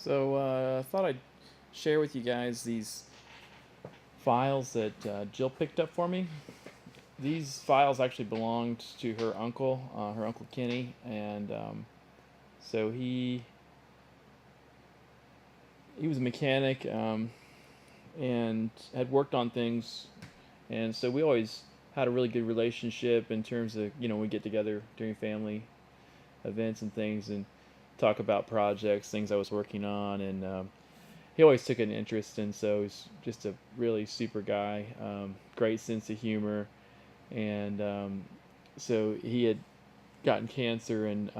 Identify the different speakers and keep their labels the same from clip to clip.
Speaker 1: I thought I'd share with you guys these files that Jill picked up for me. These files actually belonged to her uncle Kenny, and so he was a mechanic and had worked on things, and so we always had a really good relationship in terms of we get together during family events and things and talk about projects, things I was working on, and he always took an interest, and so he's just a really super guy, great sense of humor, and so he had gotten cancer and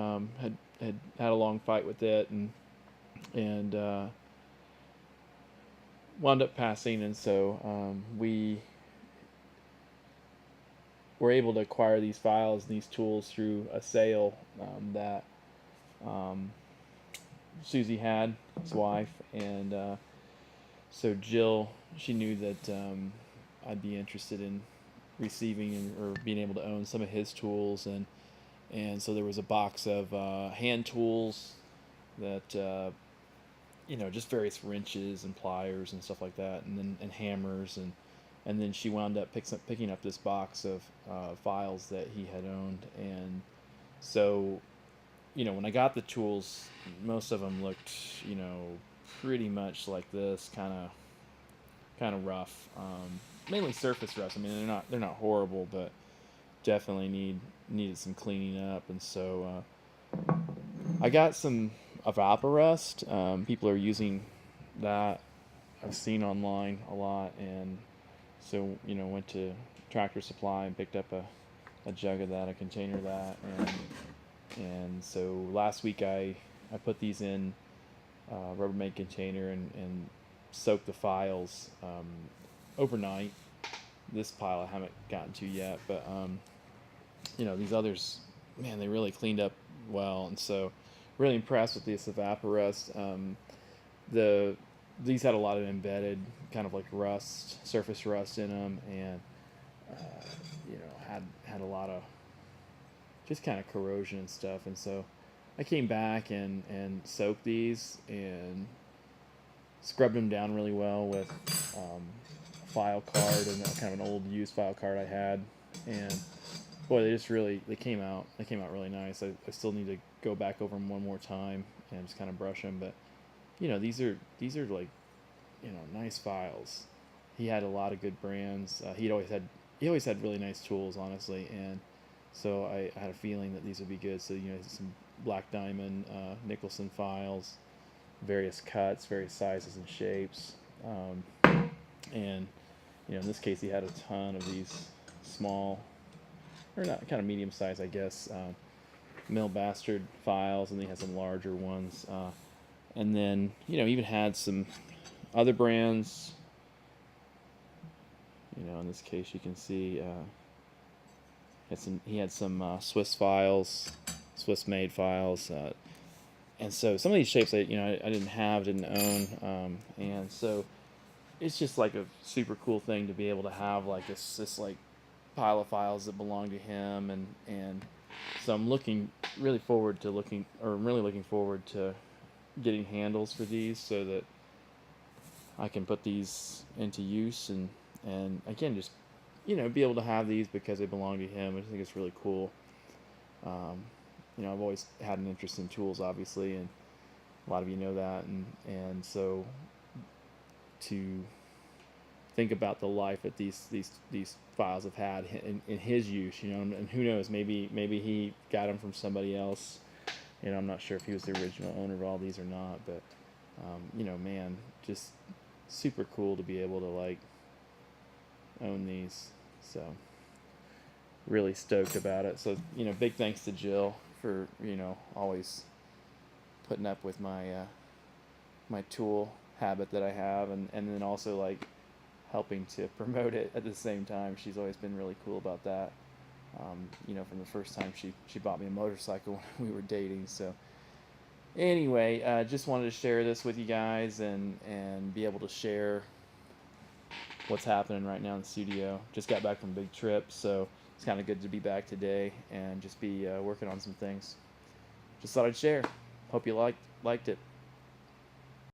Speaker 1: had a long fight with it, and wound up passing, and so we were able to acquire these files and these tools through a sale that um, Susie had, his wife, and so Jill, she knew that I'd be interested in receiving or being able to own some of his tools, and so there was a box of hand tools that just various wrenches and pliers and stuff like that, and hammers, and then she wound up picking up this box of files that he had owned, and so when I got the tools, most of them looked pretty much like this, kind of rough, mainly surface rough. I mean, they're not horrible, but definitely needed some cleaning up, and so I got some Evaporust. People are using that. I've seen online a lot, and so went to Tractor Supply and picked up a jug of that, a container of that, and so last week I put these in a Rubbermaid container and soaked the files overnight. This pile I haven't gotten to yet, but these others, man, they really cleaned up well, and so really impressed with this Evaporust. These had a lot of embedded kind of like surface rust in them, and had a lot of just kind of corrosion and stuff, and so I came back and soaked these and scrubbed them down really well with a file card and kind of an old used file card I had, and boy, they came out really nice. I still need to go back over them one more time and just kind of brush them, but these are like nice files. He had a lot of good brands. He always had really nice tools, honestly, and so I had a feeling that these would be good. So some Black Diamond Nicholson files, various cuts, various sizes and shapes, and in this case he had a ton of these small, or not, kind of medium size, I guess, Mill Bastard files, and he had some larger ones, and then even had some other brands. In this case you can see he had some Swiss files, Swiss made files, and so some of these shapes I didn't own, and so it's just like a super cool thing to be able to have like this like pile of files that belong to him, and so I'm really looking forward to getting handles for these so that I can put these into use, and again, just be able to have these because they belong to him. I just think it's really cool. I've always had an interest in tools, obviously, and a lot of you know that, and so to think about the life that these files have had in his use, and who knows, maybe he got them from somebody else. I'm not sure if he was the original owner of all these or not, but man, just super cool to be able to like own these. So really stoked about it. So big thanks to Jill for always putting up with my tool habit that I have, and then also like helping to promote it at the same time. She's always been really cool about that. From the first time she bought me a motorcycle when we were dating. So anyway, just wanted to share this with you guys and be able to share what's happening right now in the studio. Just got back from a big trip, so it's kind of good to be back today and just be working on some things. Just thought I'd share. Hope you liked it.